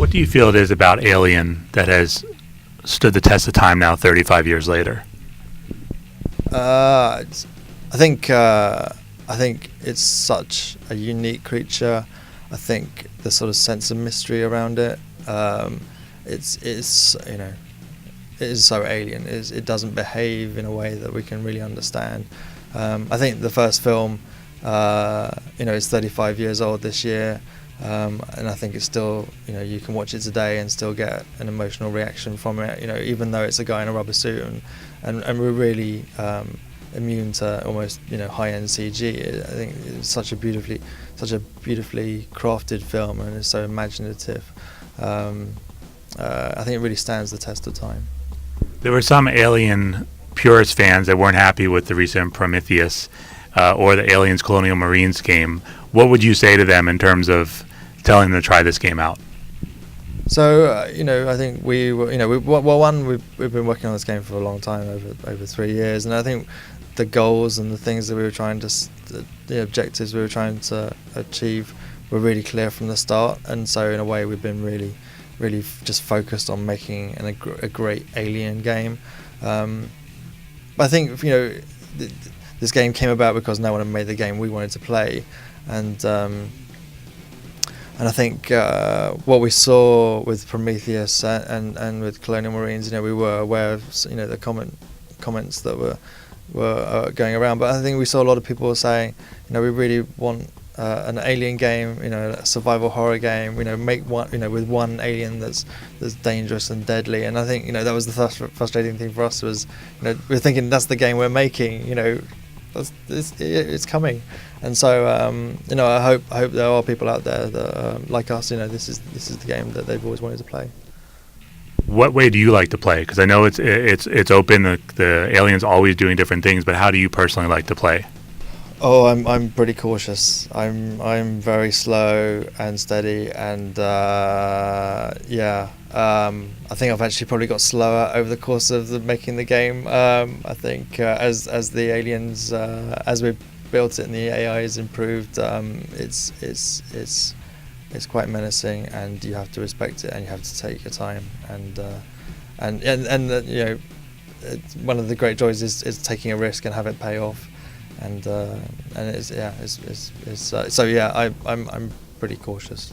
What do you feel it is about Alien that has stood the test of time now, 35 years later? I think it's such a unique creature. I think the sort of sense of mystery around it. It's it is so alien. It doesn't behave in a way that we can really understand. I think the first film, is 35 years old this year, and I think it's still, you can watch it today and still get an emotional reaction from it. Even though it's a guy in a rubber suit, and we're really immune to almost high-end CG. I think it's such a beautifully crafted film, and it's so imaginative. I think it really stands the test of time. There were some Alien purist fans that weren't happy with the recent Prometheus or the Aliens Colonial Marines game. What would you say to them in terms of telling them to try this game out? So I think we've been working on this game for a long time, over 3 years, and I think the goals and the things that we were trying to, the objectives we were trying to achieve, were really clear from the start. And so in a way, we've been really just focused on making a great Alien game. But I think this game came about because no one had made the game we wanted to play, and I think what we saw with Prometheus and with Colonial Marines, we were aware of the comments that were going around. But I think we saw a lot of people saying, we really want an alien game, a survival horror game. Make one, with one alien that's dangerous and deadly. And I think that was the frustrating thing for us, was we're thinking that's the game we're making. It's coming. And so I hope there are people out there that like us. This is the game that they've always wanted to play. What way do you like to play? Because I know it's open. The alien's always doing different things, but how do you personally like to play? Oh, I'm pretty cautious. I'm very slow and steady, and I think I've actually probably got slower over the course of making the game. I think as the aliens, as we've built it and the AI has improved, it's quite menacing, and you have to respect it, and you have to take your time, and one of the great joys is taking a risk and have it pay off. I'm pretty cautious.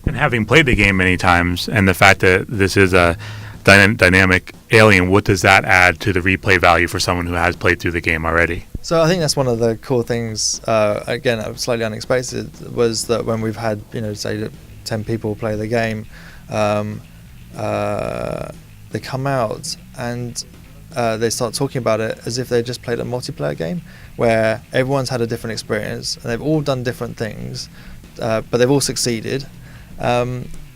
And having played the game many times, and the fact that this is a dynamic alien, what does that add to the replay value for someone who has played through the game already? So I think that's one of the cool things. Again, slightly unexpected, was that when we've had say 10 people play the game, they come out and they start talking about it as if they just played a multiplayer game, where everyone's had a different experience and they've all done different things, but they've all succeeded.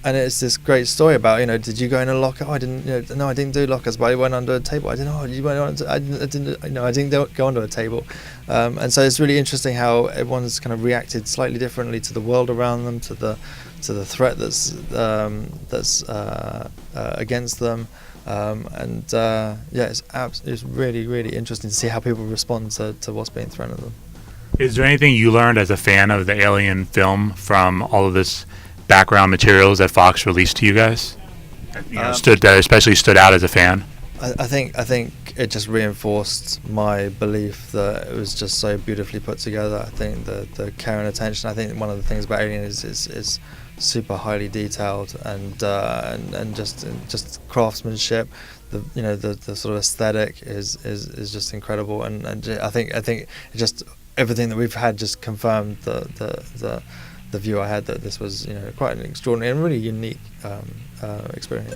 And it's this great story about, did you go in a locker? Oh, I didn't. No, I didn't do lockers, but I went under a table. I didn't. Oh, you went under. I didn't go under a table. And so it's really interesting how everyone's kind of reacted slightly differently to the world around them, to the threat that's against them. It's really interesting to see how people respond to what's being thrown at them. Is there anything you learned as a fan of the Alien film from all of this background materials that Fox released to you guys? That especially stood out as a fan? I think it just reinforced my belief that it was just so beautifully put together. I think the care and attention. I think one of the things about Alien is super highly detailed, and just craftsmanship. The sort of aesthetic is just incredible, and I think it just everything that we've had just confirmed the view I had that this was quite an extraordinary and really unique experience.